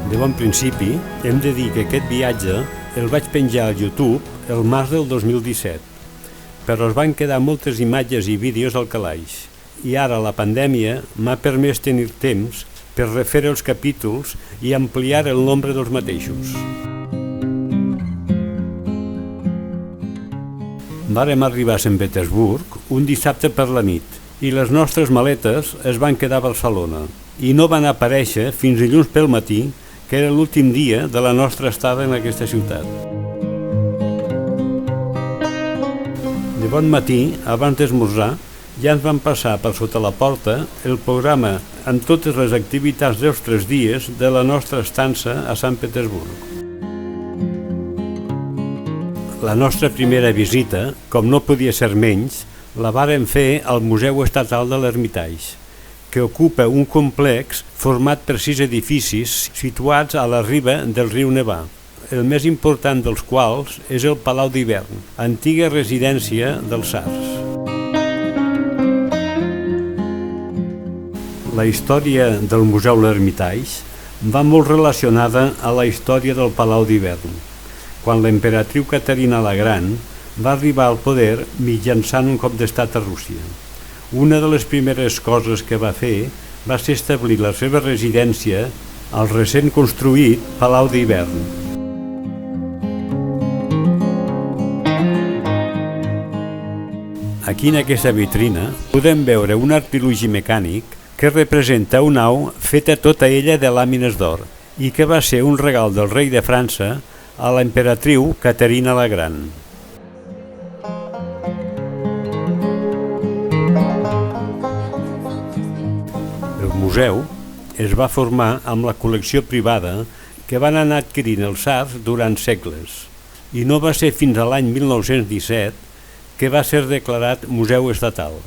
De bon principi, hem de dir que aquest viatge el vaig penjar al YouTube el març del 2017, però es van quedar moltes imatges i vídeos al calaix, i ara la pandèmia m'ha permès tenir temps per refer els capítols i ampliar el nombre dels mateixos. Vàrem arribar a Sant Petersburg un dissabte per la nit i les nostres maletes es van quedar a Barcelona i no van aparèixer fins dilluns pel matí, que era l'últim dia de la nostra estada en aquesta ciutat. De bon matí, abans d'esmorzar, ja ens van passar per sota la porta el programa amb totes les activitats dels 3 dies de la nostra estança a Sant Petersburg. La nostra primera visita, com no podia ser menys, la vàrem fer al Museu Estatal de l'Hermitage, que ocupa un complex format per 6 edificis situats a la riba del riu Nevà, el més important dels quals és el Palau d'Hivern, antiga residència dels tsars. La història del Museu L'Hermitage va molt relacionada a la història del Palau d'Hivern, quan l'emperatriu Caterina la Gran va arribar al poder mitjançant un cop d'estat a Rússia. Una de les primeres coses que va fer va ser establir la seva residència al recent construït Palau d'Hivern. Aquí en aquesta vitrina podem veure un artilugi mecànic que representa una au feta tota ella de làmines d'or i que va ser un regal del rei de França a l'emperatriu Caterina la Gran. El museu es va formar amb la col·lecció privada que van anar adquirint els tsars durant segles i no va ser fins a l'any 1917 que va ser declarat museu estatal.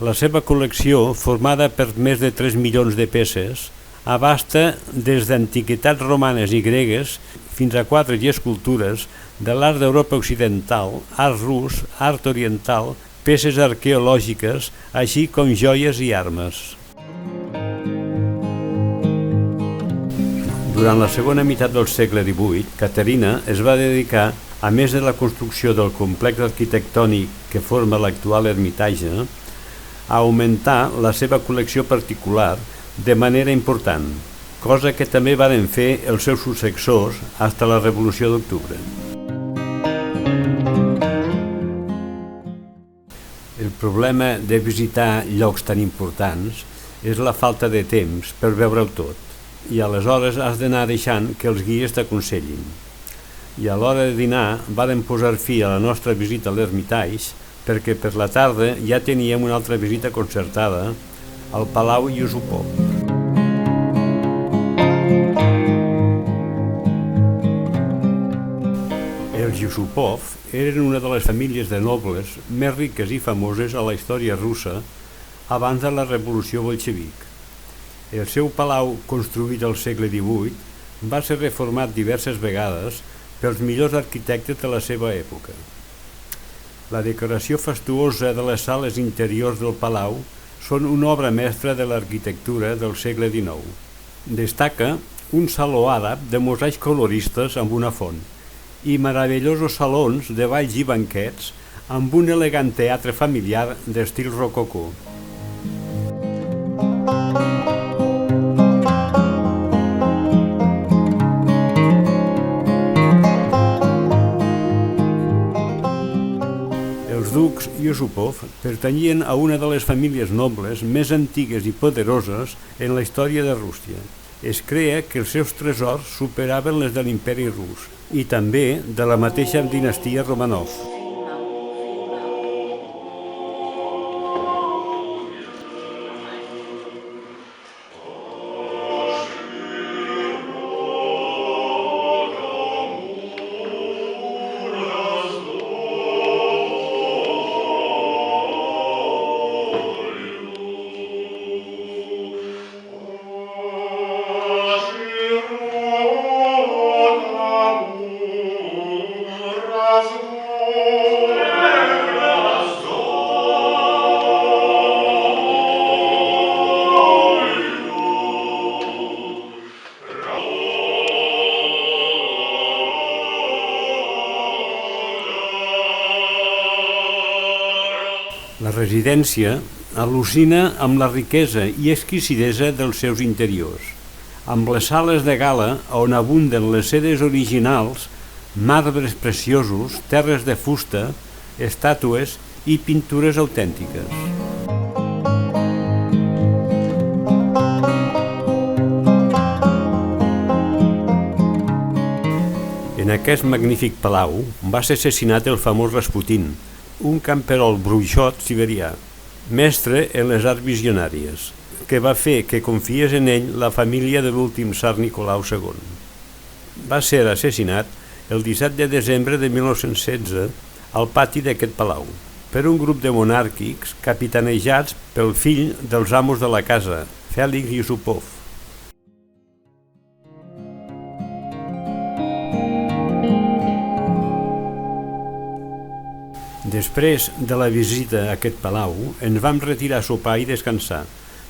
La seva col·lecció, formada per més de 3 milions de peces, abasta des d'antiguitats romanes i gregues fins a quadres i escultures de l'art d'Europa occidental, art rus, art oriental, peces arqueològiques, així com joies i armes. Durant la segona meitat del segle XVIII, Caterina es va dedicar, a més de la construcció del complex arquitectònic que forma l'actual Hermitage, a augmentar la seva col·lecció particular de manera important, cosa que també varen fer els seus successors fins a la Revolució d'Octubre. El problema de visitar llocs tan importants és la falta de temps per veure-ho tot, i aleshores has d'anar deixant que els guies t'aconsellin. I a l'hora de dinar vàrem posar fi a la nostra visita a l'Hermitage perquè per la tarda ja teníem una altra visita concertada al Palau Yusupov. Els Yusupov eren una de les famílies de nobles més riques i famoses a la història russa abans de la Revolució Bolxevic. El seu palau, construït al segle XVIII, va ser reformat diverses vegades pels millors arquitectes de la seva època. La decoració fastuosa de les sales interiors del palau són una obra mestra de l'arquitectura del segle XIX. Destaca un saló àrab de mosaics coloristes amb una font i meravellosos salons de balls i banquets amb un elegant teatre familiar d'estil rococó. Els ducs Yusupov pertanyien a una de les famílies nobles més antigues i poderoses en la història de Rússia. Es creia que els seus tresors superaven les de l'imperi rus i també de la mateixa dinastia Romanov. Razum La residència al·lucina amb la riquesa i exquisidesa dels seus interiors, amb les sales de gala on abunden les sedes originals, marbres preciosos, terres de fusta, estàtues i pintures autèntiques. En aquest magnífic palau va ser assassinat el famós Rasputin, un camperol bruixot siberià, mestre en les arts visionàries, que va fer que confiés en ell la família de l'últim tsar Nicolau II. Va ser assassinat el 17 de desembre de 1916 al pati d'aquest palau, per un grup de monàrquics capitanejats pel fill dels amos de la casa, Fèlix Yusupov. Després de la visita a aquest palau, ens vam retirar a sopar i descansar,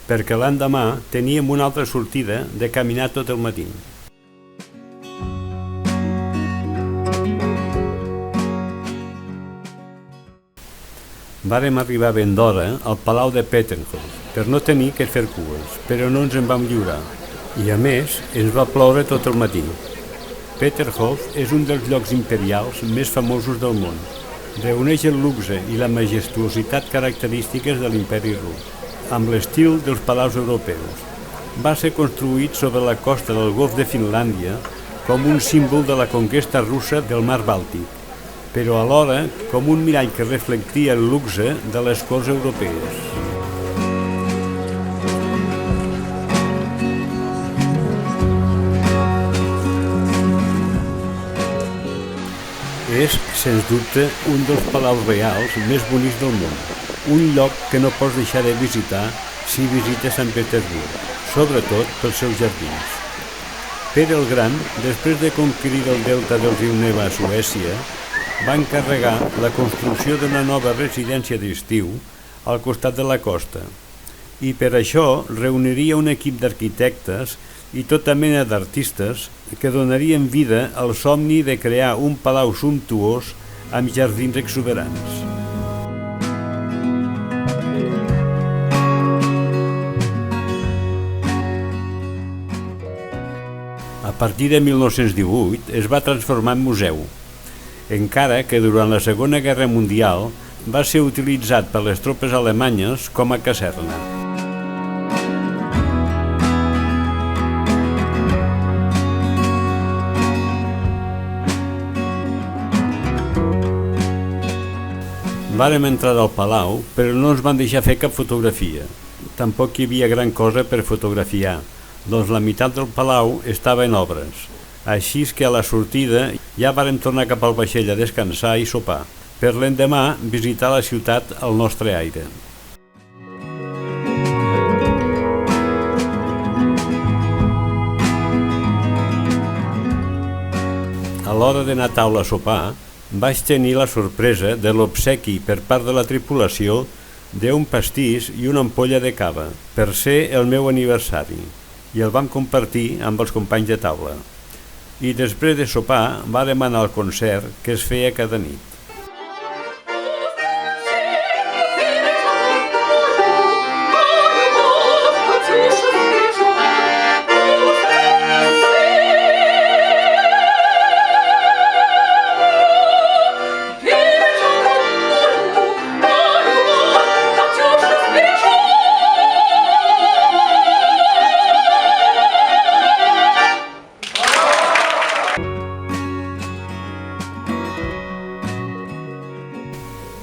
perquè l'endemà teníem una altra sortida de caminar tot el matí. Vàrem arribar ben d'hora al palau de Peterhof, per no tenir que fer cues, però no ens en vam lliurar. I a més, ens va ploure tot el matí. Peterhof és un dels llocs imperials més famosos del món. Reuneix el luxe i la majestuositat característiques de l'imperi rus, amb l'estil dels palaus europeus. Va ser construït sobre la costa del Golf de Finlàndia com un símbol de la conquesta russa del mar Bàltic, però alhora com un mirall que reflectia el luxe de les corts europees. És, sens dubte, un dels palaus reals més bonics del món, un lloc que no pots deixar de visitar si visites Sant Petersburg, sobretot pels seus jardins. Pere el Gran, després de conquerir el delta del riu Neva a Suècia, va encarregar la construcció d'una nova residència d'estiu al costat de la costa, i per això reuniria un equip d'arquitectes i tota mena d'artistes que donarien vida al somni de crear un palau sumptuós amb jardins exuberants. A partir de 1918 es va transformar en museu, encara que durant la Segona Guerra Mundial va ser utilitzat per les tropes alemanyes com a caserna. Vàrem entrar al palau, però no ens van deixar fer cap fotografia. Tampoc hi havia gran cosa per fotografiar, doncs la meitat del palau estava en obres. Així que a la sortida ja vàrem tornar cap al vaixell a descansar i sopar, per l'endemà visitar la ciutat al nostre aire. A l'hora d'anar a taula a sopar, vaig tenir la sorpresa de l'obsequi per part de la tripulació d'un pastís i una ampolla de cava, per ser el meu aniversari, i el vam compartir amb els companys de taula. I després de sopar vàrem anar al concert que es feia cada nit.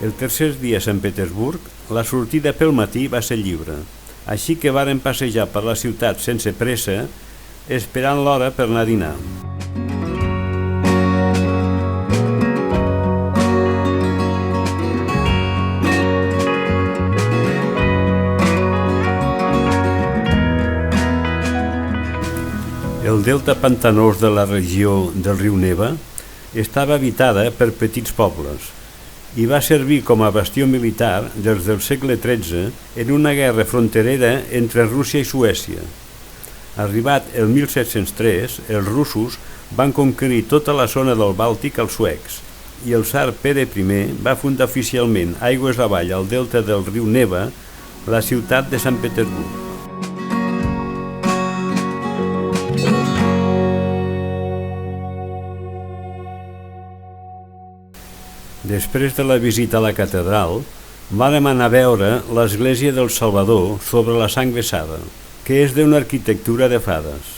El tercer dia a Sant Petersburg, la sortida pel matí va ser lliure, així que vàrem passejar per la ciutat sense pressa, esperant l'hora per anar a dinar. El delta pantanós de la regió del riu Neva estava habitada per petits pobles i va servir com a bastió militar des del segle XIII en una guerra fronterera entre Rússia i Suècia. Arribat el 1703, els russos van conquerir tota la zona del Bàltic als suecs i el tsar Pere I va fundar oficialment aigües avall al delta del riu Neva la ciutat de Sant Petersburg. Després de la visita a la catedral, vàrem anar a veure l'església del Salvador sobre la sang vessada, que és d'una arquitectura de fades.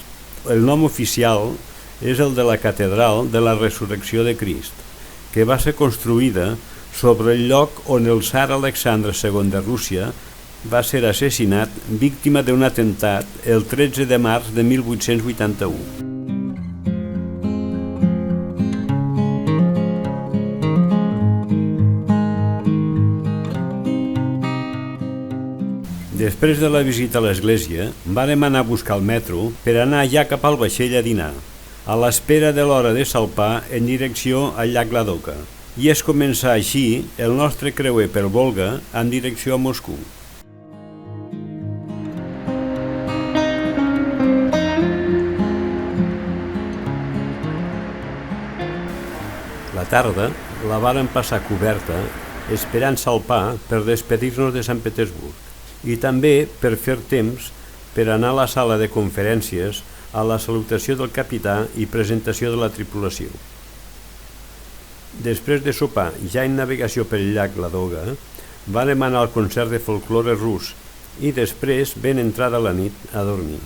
El nom oficial és el de la Catedral de la Resurrecció de Crist, que va ser construïda sobre el lloc on el tsar Alexandre II de Rússia va ser assassinat víctima d'un atemptat el 13 de març de 1881. Després de la visita a l'església, vàrem anar a buscar el metro per anar ja cap al vaixell a dinar, a l'espera de l'hora de salpar en direcció al llac Ladoga, i es començà així el nostre creuer per Volga en direcció a Moscou. La tarda la vàrem passar coberta esperant salpar per despedir-nos de Sant Petersburg i també per fer temps per anar a la sala de conferències a la salutació del capità i presentació de la tripulació. Després de sopar ja en navegació pel llac Ladoga, vàrem anar al concert de folklore rus i després, ben entrada la nit, a dormir.